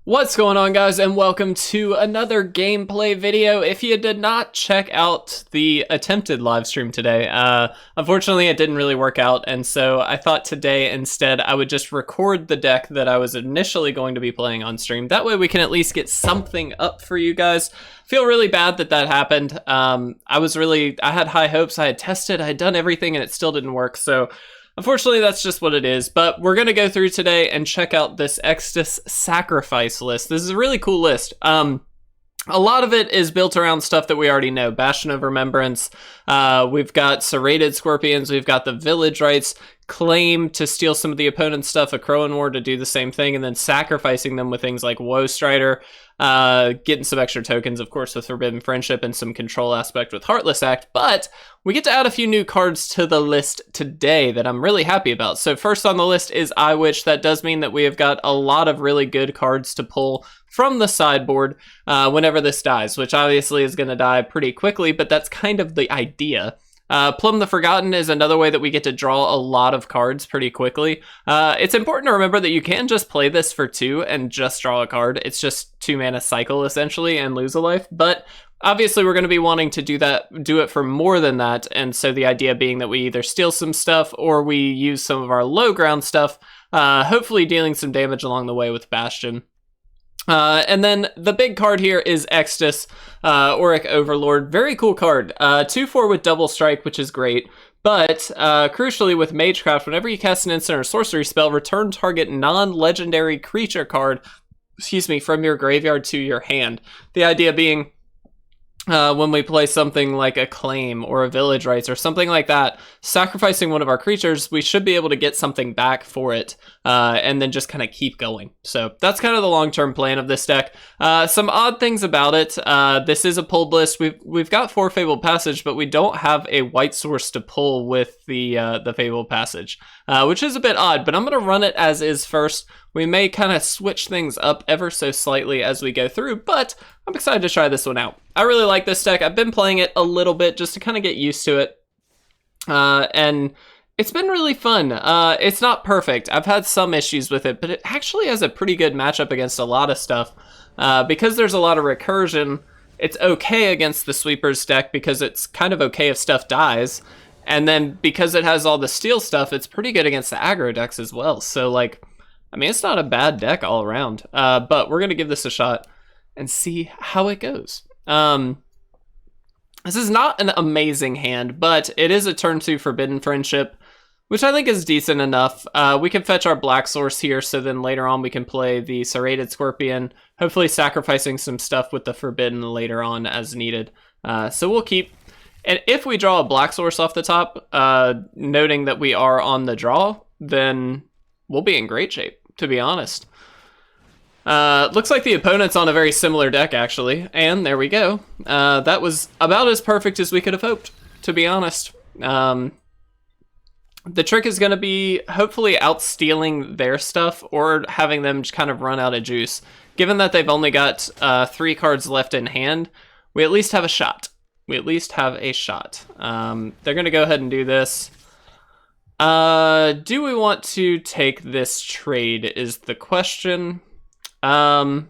What's going on, guys, and welcome to another gameplay video. If you did not check out the attempted live stream today, unfortunately it didn't really work out, and so I thought today instead I would just record the deck that I was initially going to be playing on stream. That way we can at least get something up for you guys. Feel really bad that that happened. I had high hopes. I had tested, I had done everything, and it still didn't work, so unfortunately, that's just what it is, but we're going to go through today and check out this Extus sacrifice list. This is a really cool list. A lot of it is built around stuff that we already know. Bastion of Remembrance, we've got Serrated Scorpions, we've got the Village Rites, Claim to steal some of the opponent's stuff, Akroan War to do the same thing, and then sacrificing them with things like Woe Strider, getting some extra tokens, of course, with Forbidden Friendship and some control aspect with Heartless Act, but we get to add a few new cards to the list today that I'm really happy about. So first on the list is Eyetwitch. That does mean that we have got a lot of really good cards to pull from the sideboard whenever this dies, which obviously is going to die pretty quickly, but that's kind of the idea. Plumb the Forbidden is another way that we get to draw a lot of cards pretty quickly. It's important to remember that you can just play this for 2 and just draw a card. It's just 2 mana cycle essentially and lose a life, but obviously we're going to be wanting to do it for more than that, and so the idea being that we either steal some stuff or we use some of our low ground stuff, hopefully dealing some damage along the way with Bastion. And then the big card here is Extus, Oriq Overlord. Very cool card. 2/4 with double strike, which is great. But crucially with Magecraft, whenever you cast an instant or sorcery spell, return target non-legendary creature card, from your graveyard to your hand. The idea being, when we play something like a Claim or a Village Rites or something like that, sacrificing one of our creatures, we should be able to get something back for it, and then just kind of keep going. So that's kind of the long-term plan of this deck. Some odd things about it. This is a pulled list. We've got 4 Fabled Passage, but we don't have a white source to pull with the Fabled Passage, which is a bit odd, but I'm going to run it as is first. We may kind of switch things up ever so slightly as we go through, but I'm excited to try this one out. I really like this deck. I've been playing it a little bit just to kind of get used to it, and it's been really fun. It's not perfect. I've had some issues with it, but it actually has a pretty good matchup against a lot of stuff. Because there's a lot of recursion, it's okay against the sweepers deck because it's kind of okay if stuff dies, and then because it has all the steal stuff, it's pretty good against the aggro decks as well. So, like, I mean, it's not a bad deck all around, but we're going to give this a shot and see how it goes. This is not an amazing hand, but it is a turn 2 Forbidden Friendship, which I think is decent enough. We can fetch our black source here, so then later on we can play the Serrated Scorpion, hopefully sacrificing some stuff with the Forbidden later on as needed. So we'll keep... And if we draw a black source off the top, noting that we are on the draw, then we'll be in great shape, to be honest. Looks like the opponent's on a very similar deck, actually, and there we go. That was about as perfect as we could have hoped, to be honest. The trick is going to be hopefully out-stealing their stuff or having them just kind of run out of juice. Given that they've only got 3 cards left in hand, we at least have a shot. They're going to go ahead and do this. Do we want to take this trade is the question. I'm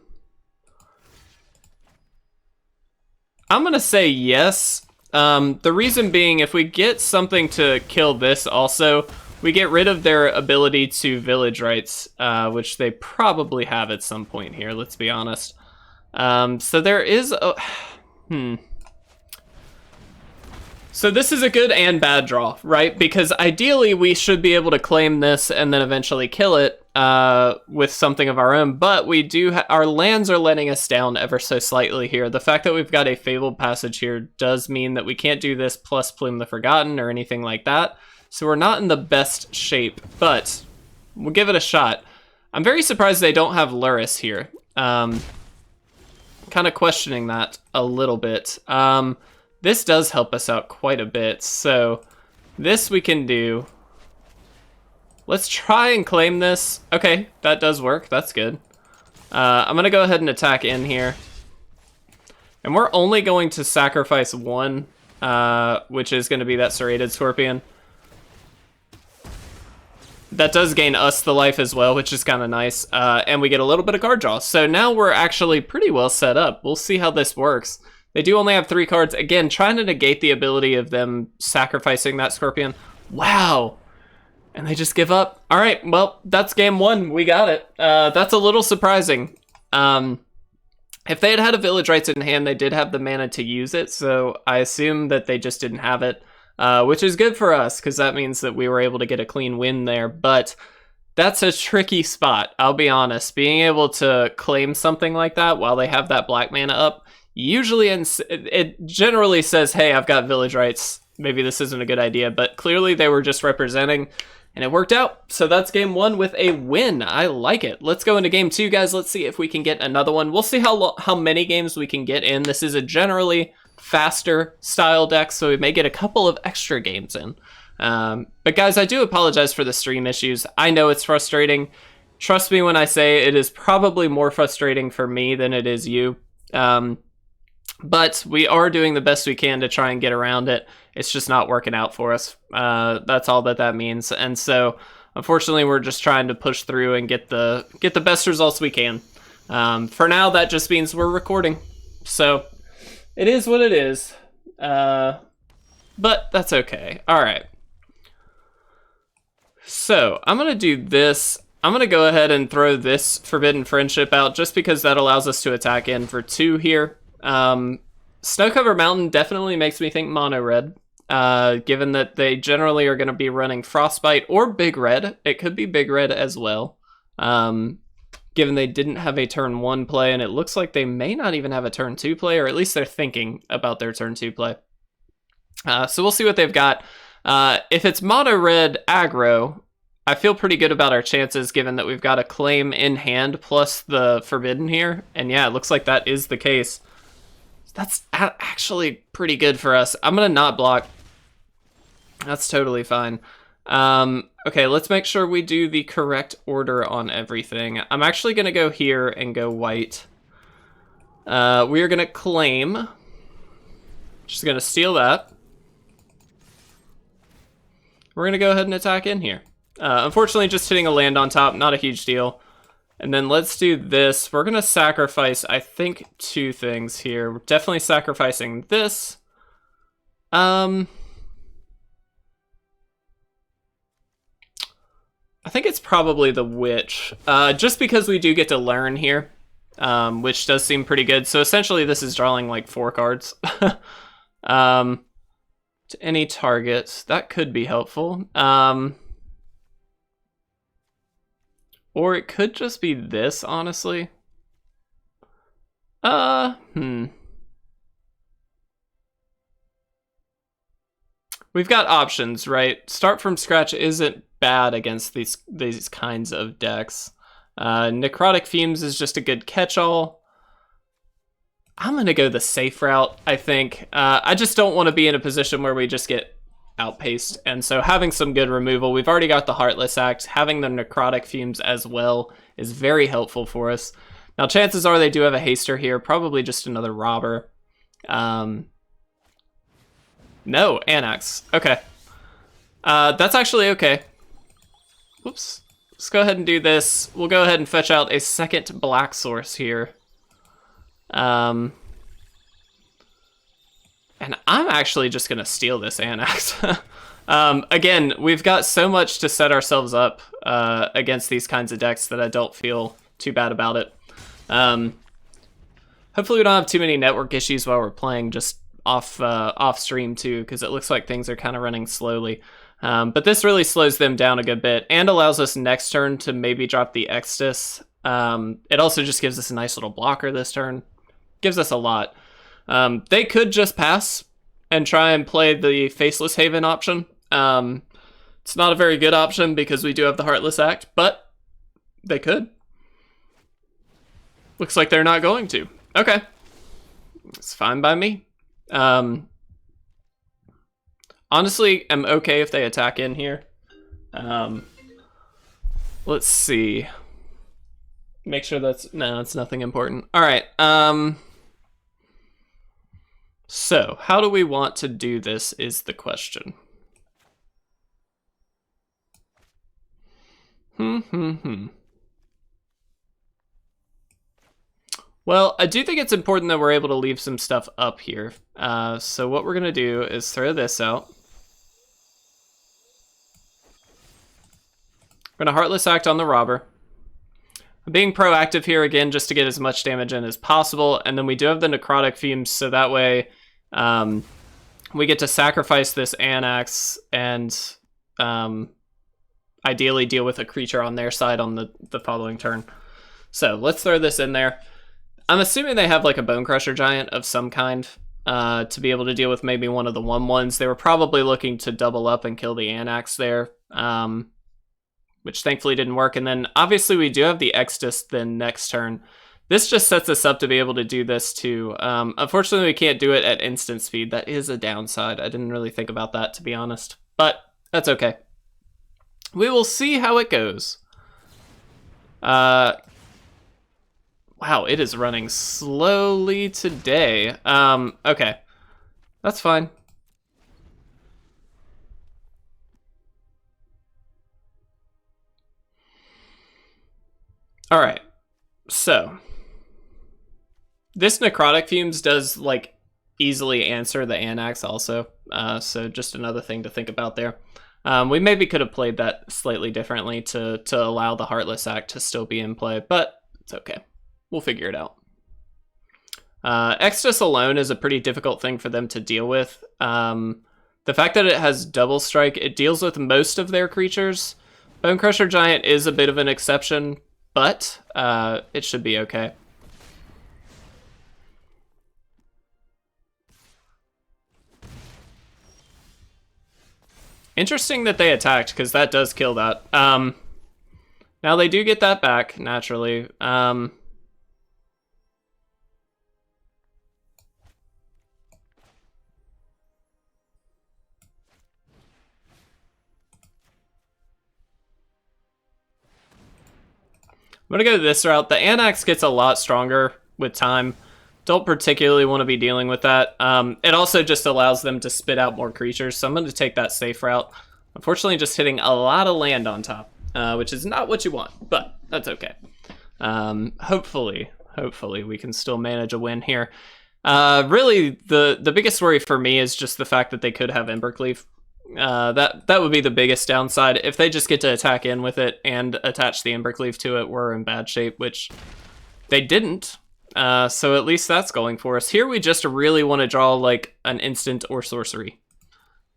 going to say yes. The reason being, if we get something to kill this also, we get rid of their ability to Village Rites, which they probably have at some point here, let's be honest. So there is a... So this is a good and bad draw, right? Because ideally we should be able to claim this and then eventually kill it with something of our own, but we do our lands are letting us down ever so slightly here. The fact that we've got a Fabled Passage here does mean that we can't do this plus Plumb the Forbidden or anything like that, so we're not in the best shape, but we'll give it a shot. I'm very surprised they don't have Luris here. Kind of questioning that a little bit. This does help us out quite a bit, so this we can do. Let's try and claim this. Okay, that does work. That's good. I'm going to go ahead and attack in here. And we're only going to sacrifice 1, which is going to be that Serrated Scorpion. that does gain us the life as well, which is kind of nice. And we get a little bit of card draw. So now we're actually pretty well set up. We'll see how this works. They do only have 3 cards. Again, trying to negate the ability of them sacrificing that Scorpion. Wow. And they just give up. All right, well, that's game 1. We got it. That's a little surprising. If they had had a Village Rites in hand, they did have the mana to use it. So I assume that they just didn't have it, which is good for us because that means that we were able to get a clean win there. But that's a tricky spot, I'll be honest. Being able to claim something like that while they have that black mana up, usually it generally says, hey, I've got Village Rites. Maybe this isn't a good idea, but clearly they were just representing, and it worked out. So that's game 1 with a win. I like it. Let's go into game 2, guys. Let's see if we can get another one. We'll see how many games we can get in. This is a generally faster style deck, so we may get a couple of extra games in. But guys, I do apologize for the stream issues. I know it's frustrating. Trust me when I say it is probably more frustrating for me than it is you. But we are doing the best we can to try and get around it. It's just not working out for us. That's all that means. And so, unfortunately, we're just trying to push through and get the best results we can. For now, that just means we're recording. So, it is what it is. But that's okay. All right. So, I'm going to do this. I'm going to go ahead and throw this Forbidden Friendship out just because that allows us to attack in for 2 here. Snow-Covered Mountain definitely makes me think mono red, given that they generally are going to be running Frostbite or Big Red. It could be Big Red as well, given they didn't have a turn 1 play, and it looks like they may not even have a turn 2 play, or at least they're thinking about their turn 2 play. So we'll see what they've got. If it's mono red aggro, I feel pretty good about our chances, given that we've got a claim in hand plus the Forbidden here. And yeah, it looks like that is the case. That's actually pretty good for us. I'm going to not block. That's totally fine. Okay, let's make sure we do the correct order on everything. I'm actually going to go here and go white. We are going to claim. Just going to steal that. We're going to go ahead and attack in here. Unfortunately, just hitting a land on top, not a huge deal. And then let's do this. We're going to sacrifice, I think, 2 things here. We're definitely sacrificing this. I think it's probably the Witch, just because we do get to learn here, which does seem pretty good. So essentially, this is drawing like 4 cards. To any target. That could be helpful. Or it could just be this, honestly. We've got options, right? Start from scratch isn't bad against these kinds of decks. Necrotic Fumes is just a good catch-all. I'm going to go the safe route, I think. I just don't want to be in a position where we just get outpaced, and so having some good removal. We've already got the Heartless Act. Having the Necrotic Fumes as well is very helpful for us. Now, chances are they do have a haster here, probably just another robber. No, Anax. Okay. That's actually okay. Whoops. Let's go ahead and do this. We'll go ahead and fetch out a second black source here. And I'm actually just going to steal this Anax. Again, we've got so much to set ourselves up against these kinds of decks that I don't feel too bad about it. Hopefully we don't have too many network issues while we're playing, just off stream too, because it looks like things are kind of running slowly. But this really slows them down a good bit and allows us next turn to maybe drop the Extus. It also just gives us a nice little blocker this turn. Gives us a lot. They could just pass and try and play the Faceless Haven option. It's not a very good option because we do have the Heartless Act, but they could. Looks like they're not going to. Okay. It's fine by me. Honestly, I'm okay if they attack in here. Let's see. Make sure no, it's nothing important. All right. So, how do we want to do this is the question. Well, I do think it's important that we're able to leave some stuff up here. So what we're going to do is throw this out. We're going to Heartless Act on the Robber. I'm being proactive here again just to get as much damage in as possible. And then we do have the Necrotic Fumes, so that way we get to sacrifice this Anax and ideally deal with a creature on their side on the following turn. So let's throw this in there. I'm assuming they have like a Bone Crusher Giant of some kind to be able to deal with maybe one of the 1/1s. They were probably looking to double up and kill the Anax there, which thankfully didn't work. And then obviously we do have the Extus then next turn. This just sets us up to be able to do this too. Unfortunately, we can't do it at instant speed. That is a downside. I didn't really think about that, to be honest, but that's okay. We will see how it goes. Wow, it is running slowly today. Okay. That's fine. All right. So, this Necrotic Fumes does, like, easily answer the Anax also. So just another thing to think about there. We maybe could have played that slightly differently to allow the Heartless Act to still be in play, but it's okay. We'll figure it out. Extus alone is a pretty difficult thing for them to deal with. The fact that it has double strike, it deals with most of their creatures. Bone Crusher Giant is a bit of an exception, but it should be okay. Interesting that they attacked, because that does kill that. Now they do get that back, naturally. I'm gonna go this route. The Anax gets a lot stronger with time. Don't particularly want to be dealing with that. It also just allows them to spit out more creatures, so I'm going to take that safe route. Unfortunately, just hitting a lot of land on top, which is not what you want, but that's okay. Hopefully we can still manage a win here. Really, the biggest worry for me is just the fact that they could have Embercleave. That would be the biggest downside. If they just get to attack in with it and attach the Embercleave to it, we're in bad shape, which they didn't. So at least that's going for us. Here we just really want to draw like an instant or sorcery.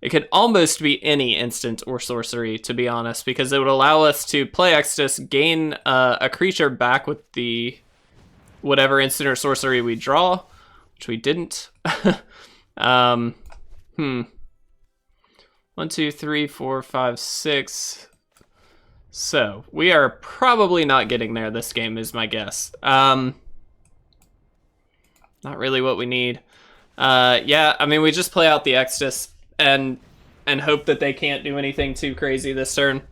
It could almost be any instant or sorcery, to be honest, because it would allow us to play Extus, gain a creature back with the whatever instant or sorcery we draw, which we didn't. 1, 2, 3, 4, 5, 6. So we are probably not getting there this game, is my guess. Not really what we need. Yeah, I mean, we just play out the Extus and hope that they can't do anything too crazy this turn.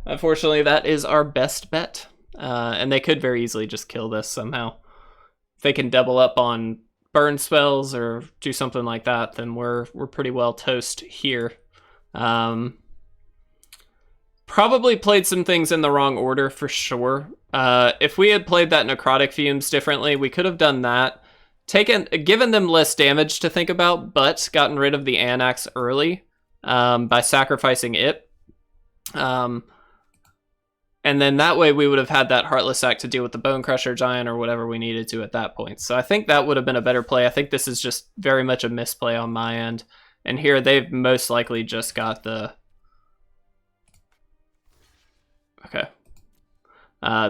Unfortunately, that is our best bet. And they could very easily just kill this somehow. If they can double up on burn spells or do something like that, then we're pretty well toast here. Probably played some things in the wrong order for sure. If we had played that Necrotic Fumes differently, we could have done that. Given them less damage to think about, but gotten rid of the Anax early by sacrificing it. And then that way we would have had that Heartless Act to deal with the Bone Crusher Giant or whatever we needed to at that point. So I think that would have been a better play. I think this is just very much a misplay on my end. And here they've most likely just got the... Okay.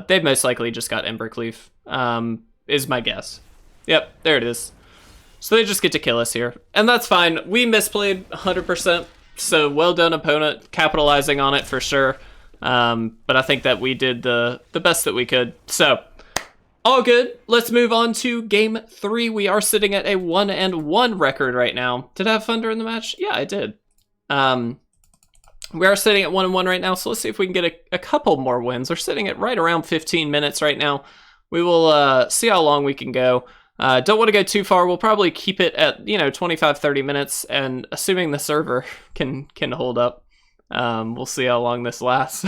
They've most likely just got Embercleave, is my guess. Yep, there it is. So they just get to kill us here. And that's fine. We misplayed 100%. So well done, opponent, capitalizing on it for sure. But I think that we did the best that we could. So, all good. Let's move on to game 3. We are sitting at a 1-1 record right now. Did I have fun during the match? Yeah, I did. We are sitting at 1-1 right now, so let's see if we can get a couple more wins. We're sitting at right around 15 minutes right now. We will see how long we can go. Don't want to go too far. We'll probably keep it at, 25, 30 minutes, and assuming the server can hold up, we'll see how long this lasts.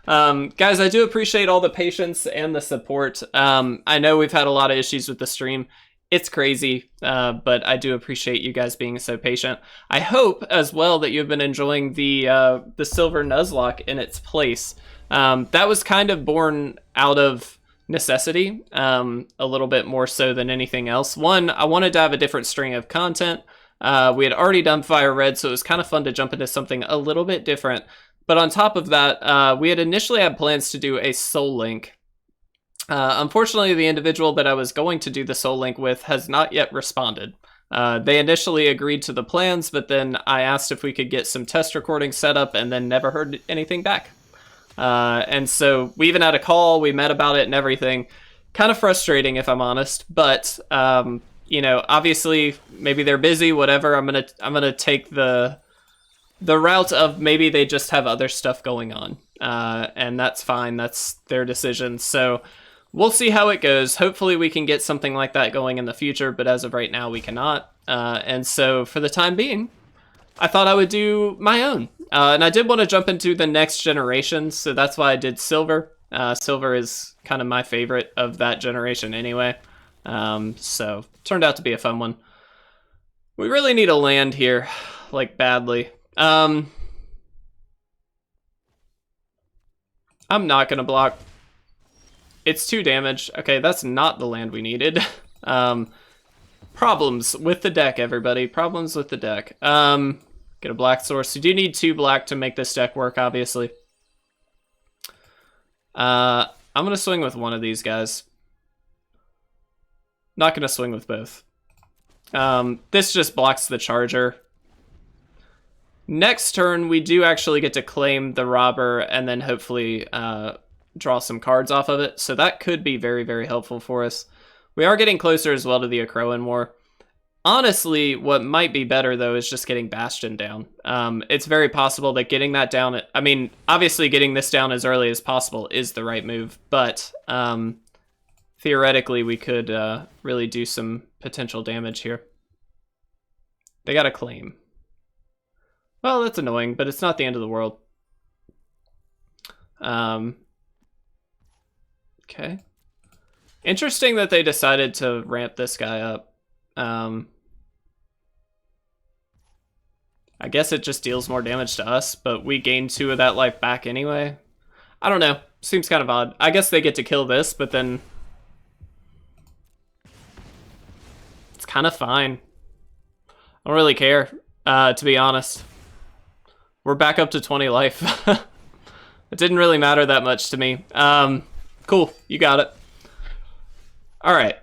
Guys, I do appreciate all the patience and the support. I know we've had a lot of issues with the stream. It's crazy, but I do appreciate you guys being so patient. I hope as well that you've been enjoying the Silver Nuzlocke in its place. That was kind of born out of necessity, a little bit more so than anything else. One, I wanted to have a different string of content. We had already done Fire Red, so it was kind of fun to jump into something a little bit different. But on top of that, we had initially had plans to do a Soul Link. Unfortunately, the individual that I was going to do the Soul Link with has not yet responded. They initially agreed to the plans, but then I asked if we could get some test recordings set up and then never heard anything back. And so we even had a call, we met about it and everything. Kind of frustrating, if I'm honest, but you know, obviously maybe they're busy, whatever. I'm gonna take the route of maybe they just have other stuff going on, and that's fine. That's their decision. So we'll see how it goes. Hopefully we can get something like that going in the future, but as of right now, we cannot. And so for the time being, I thought I would do my own. And I did want to jump into the next generation, so that's why I did Silver. Silver is kind of my favorite of that generation anyway. So turned out to be a fun one. We really need a land here, like badly. I'm not gonna block. It's 2 damage. Okay, that's not the land we needed. Problems with the deck, everybody. Problems with the deck. Get a black source. You do need 2 black to make this deck work, obviously. I'm gonna swing with one of these guys. Not gonna swing with both. This just blocks the charger. Next turn, we do actually get to claim the robber and then hopefully draw some cards off of it. So that could be very, very helpful for us. We are getting closer as well to the Akroan War. Honestly, what might be better, though, is just getting Bastion down. It's very possible that getting that down... I mean, obviously getting this down as early as possible is the right move, but theoretically we could really do some potential damage here. They got a claim. Well, that's annoying, but it's not the end of the world. Okay. Interesting that they decided to ramp this guy up. I guess it just deals more damage to us, but we gain 2 of that life back anyway. I don't know. Seems kind of odd. I guess they get to kill this, but then... it's kind of fine. I don't really care, to be honest. We're back up to 20 life. It didn't really matter that much to me. Cool, you got it. Alright,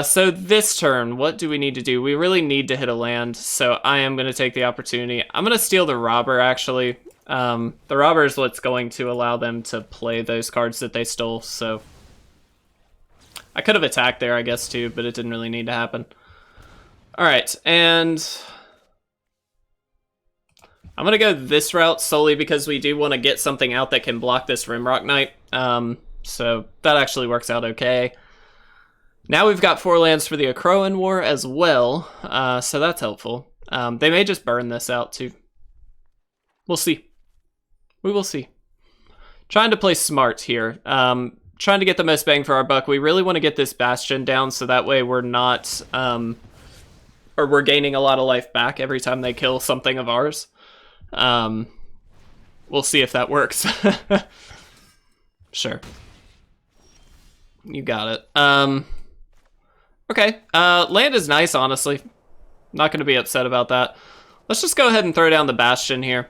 so this turn, what do we need to do? We really need to hit a land, so I am going to take the opportunity. I'm going to steal the robber, actually. The robber is what's going to allow them to play those cards that they stole, so... I could have attacked there, I guess, too, but it didn't really need to happen. Alright, and... I'm going to go this route solely because we do want to get something out that can block this Rimrock Knight. So that actually works out okay. Now we've got 4 lands for the Akroan War as well, so that's helpful. They may just burn this out too. We'll see. We will see. Trying to play smart here. Trying to get the most bang for our buck. We really want to get this Bastion down so that way we're not... or we're gaining a lot of life back every time they kill something of ours. We'll see if that works. Sure. You got it. Okay. Land is nice, honestly. Not going to be upset about that. Let's just go ahead and throw down the Bastion here.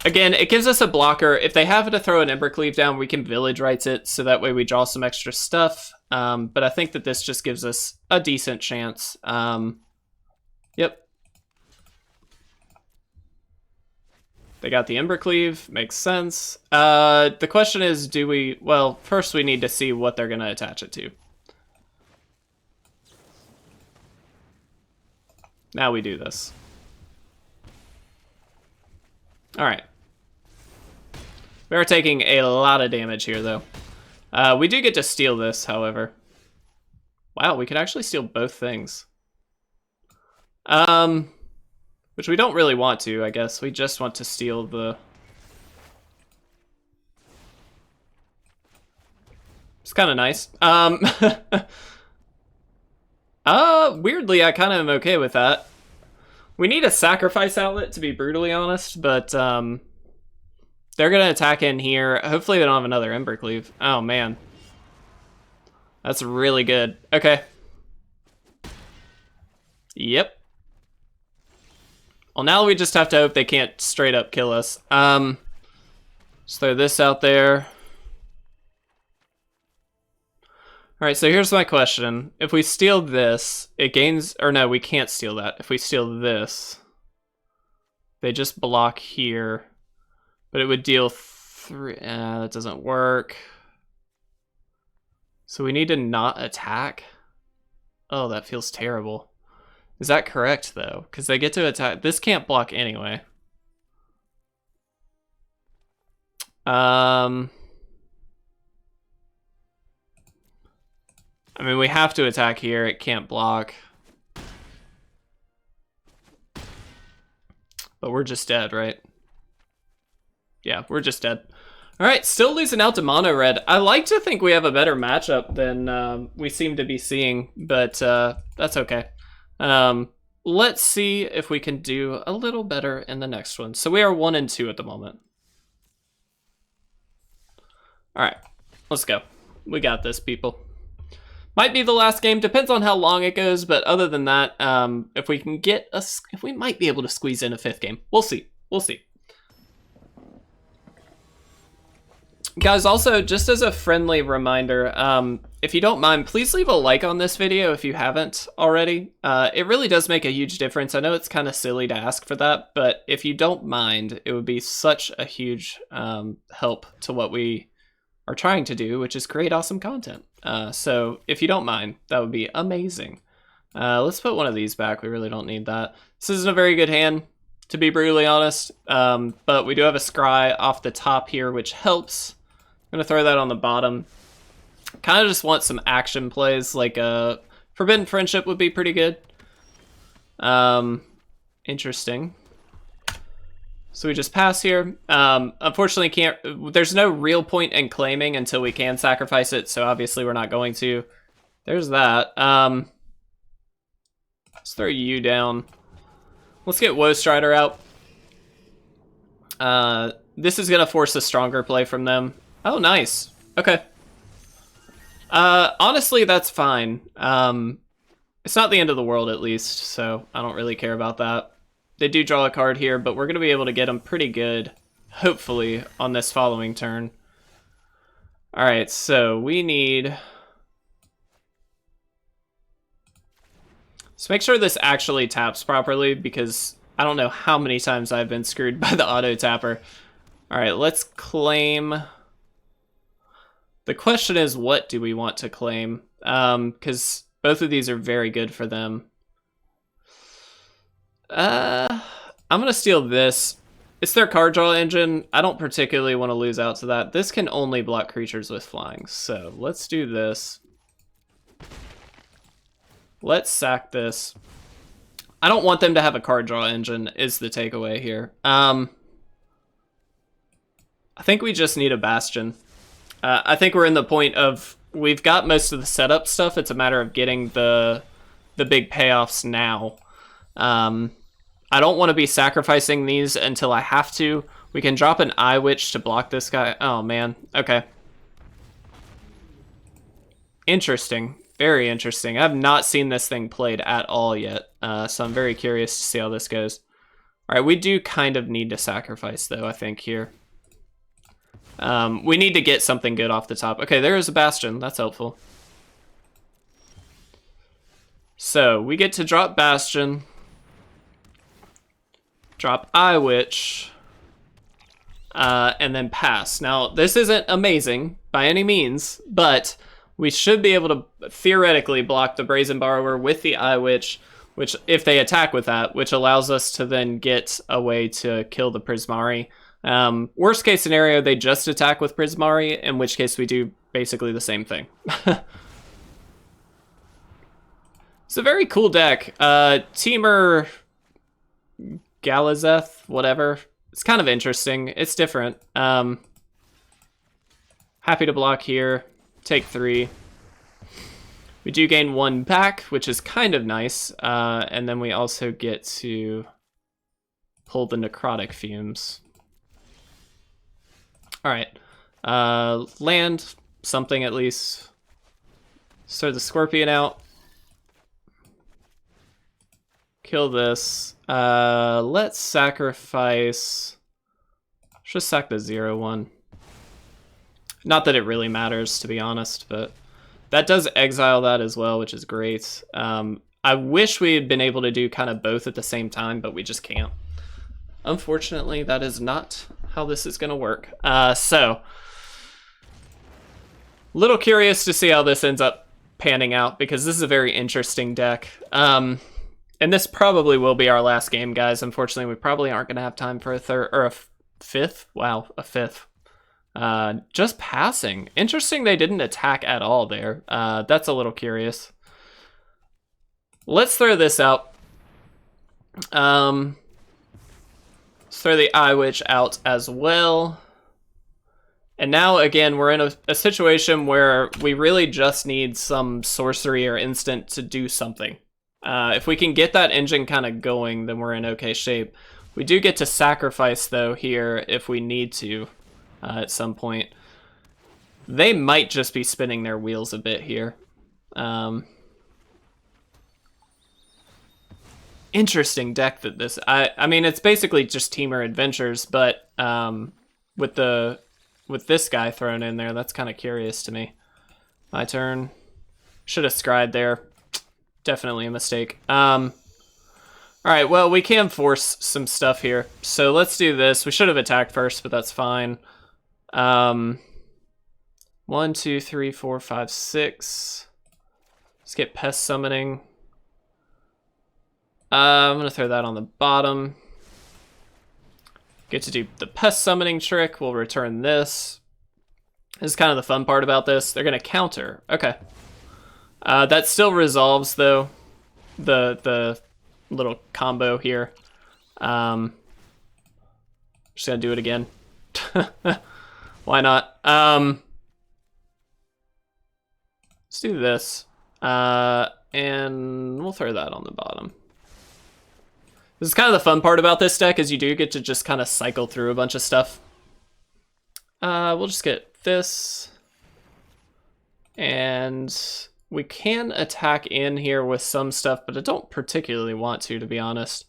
Again, it gives us a blocker. If they happen to throw an Embercleave down, we can Village Rites it, so that way we draw some extra stuff. But I think that this just gives us a decent chance. Yep. They got the Embercleave, makes sense. The question is, do we... well, first we need to see what they're going to attach it to. Now we do this. Alright. We are taking a lot of damage here, though. We do get to steal this, however. Wow, we could actually steal both things. Which we don't really want to, I guess. We just want to steal the... kind of nice. Weirdly, I kind of am okay with that. We need a sacrifice outlet, to be brutally honest, but they're gonna attack in here. Hopefully they don't have another Embercleave. Oh man. That's really good. Okay. Yep. Well, now we just have to hope they can't straight up kill us. Just throw this out there. Alright, so here's my question. If we steal this, it gains... Or no, we can't steal that. If we steal this, they just block here. But it would deal 3... that doesn't work. So we need to not attack? Oh, that feels terrible. Is that correct, though? Because they get to attack... This can't block anyway. I mean, we have to attack here. It can't block. But we're just dead, right? Yeah, we're just dead. All right, still losing out to mono red. I like to think we have a better matchup than we seem to be seeing, but that's okay. Let's see if we can do a little better in the next one. So we are 1 and 2 at the moment. All right, let's go. We got this, people. Might be the last game, depends on how long it goes, but other than that, if we can get if we might be able to squeeze in a 5th game. We'll see. We'll see. Guys, also, just as a friendly reminder, if you don't mind, please leave a like on this video if you haven't already. It really does make a huge difference. I know it's kind of silly to ask for that, but if you don't mind, it would be such a huge help to what we are trying to do, which is create awesome content. So if you don't mind, that would be amazing. Let's put one of these back. We really don't need that. This isn't a very good hand, to be brutally honest, but we do have a scry off the top here, which helps. I'm gonna throw that on the bottom. Kind of just want some action plays, like a Forbidden Friendship would be pretty good. Interesting. So we just pass here. Unfortunately, there's no real point in claiming until we can sacrifice it, so obviously we're not going to. There's that. Let's throw you down. Let's get Woe Strider out. This is gonna force a stronger play from them. Oh, nice. Okay. Honestly, that's fine. It's not the end of the world, at least, so I don't really care about that. They do draw a card here, but we're going to be able to get them pretty good, hopefully, on this following turn. Alright, so we need... So make sure this actually taps properly, because I don't know how many times I've been screwed by the auto-tapper. Alright, let's claim... The question is, what do we want to claim? Because both of these are very good for them. I'm going to steal this. It's their card draw engine. I don't particularly want to lose out to that. This can only block creatures with flying. So let's do this. Let's sack this. I don't want them to have a card draw engine is the takeaway here. I think we just need a Bastion. I think we're in the point of we've got most of the setup stuff. It's a matter of getting the big payoffs now. I don't want to be sacrificing these until I have to. We can drop an Eyetwitch to block this guy. Oh, man. Okay. Interesting. Very interesting. I've not seen this thing played at all yet, so I'm very curious to see how this goes. All right, we do kind of need to sacrifice, though, I think, here. We need to get something good off the top. Okay, there is a Bastion. That's helpful. So, we get to drop Bastion. Drop Eyetwitch. And then pass. Now, this isn't amazing by any means, but we should be able to theoretically block the Brazen Borrower with the Eyetwitch, which, if they attack with that, which allows us to then get a way to kill the Prismari. Worst case scenario, they just attack with Prismari, in which case we do basically the same thing. It's a very cool deck. Teamer Galazeth, whatever. It's kind of interesting. It's different. Happy to block here. take 3. We do gain 1 back, which is kind of nice. And then we also get to pull the Necrotic Fumes. All right. Land something at least. Throw the Scorpion out. Kill this. Let's sacrifice... Just sack the 0/1. Not that it really matters, to be honest, but that does exile that as well, which is great. I wish we had been able to do kind of both at the same time, but we just can't. Unfortunately, that is not how this is going to work. So, little curious to see how this ends up panning out, because this is a very interesting deck. And this probably will be our last game, guys. Unfortunately, we probably aren't going to have time for a third or a fifth. Wow, a fifth. Just passing. Interesting they didn't attack at all there. That's a little curious. Let's throw this out. Let's throw the Eyetwitch out as well. And now, again, we're in a situation where we really just need some sorcery or instant to do something. If we can get that engine kind of going, then we're in okay shape. We do get to sacrifice, though, here if we need to at some point. They might just be spinning their wheels a bit here. Interesting deck that this... I mean, it's basically just Teamer Adventures, but with this guy thrown in there, that's kind of curious to me. My turn. Should have scryed there. Definitely a mistake. All right, well, we can force some stuff here. So let's do this. We should have attacked first, but that's fine. 1, 2, 3, 4, 5, 6. Let's get Pest Summoning. I'm going to throw that on the bottom. Get to do the Pest Summoning trick. We'll return this. This is kind of the fun part about this. They're going to counter. Okay. That still resolves, though, the little combo here. Just gonna do it again. Why not? Let's do this. And we'll throw that on the bottom. This is kind of the fun part about this deck, is you do get to just kind of cycle through a bunch of stuff. We'll just get this. And we can attack in here with some stuff, but I don't particularly want to be honest.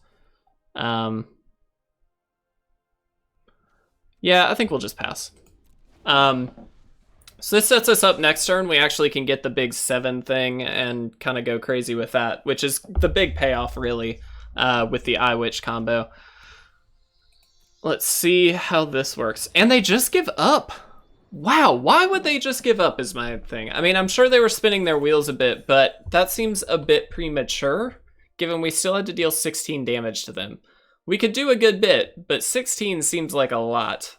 Yeah, I think we'll just pass. So this sets us up next turn. We actually can get the big 7 thing and kind of go crazy with that, which is the big payoff, really, with the Eyetwitch combo. Let's see how this works. And they just give up. Wow, why would they just give up is my thing. I mean, I'm sure they were spinning their wheels a bit, but that seems a bit premature, given we still had to deal 16 damage to them. We could do a good bit, but 16 seems like a lot.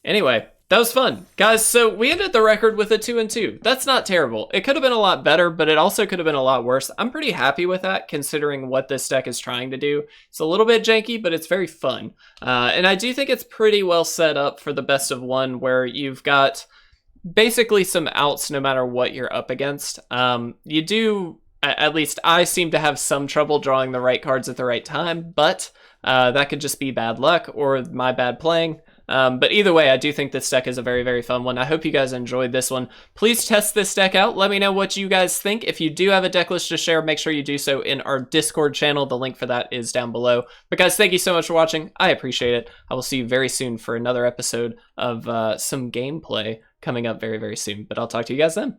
Anyway, that was fun. Guys, so we ended the record with a 2-2. That's not terrible. It could have been a lot better, but it also could have been a lot worse. I'm pretty happy with that, considering what this deck is trying to do. It's a little bit janky, but it's very fun. And I do think it's pretty well set up for the best of one, where you've got basically some outs no matter what you're up against. You do, at least I seem to have some trouble drawing the right cards at the right time, but that could just be bad luck or my bad playing. But either way, I do think this deck is a very, very fun one. I hope you guys enjoyed this one. Please test this deck out. Let me know what you guys think. If you do have a deck list to share, make sure you do so in our Discord channel. The link for that is down below. But guys, thank you so much for watching. I appreciate it. I will see you very soon for another episode of some gameplay coming up very, very soon. But I'll talk to you guys then.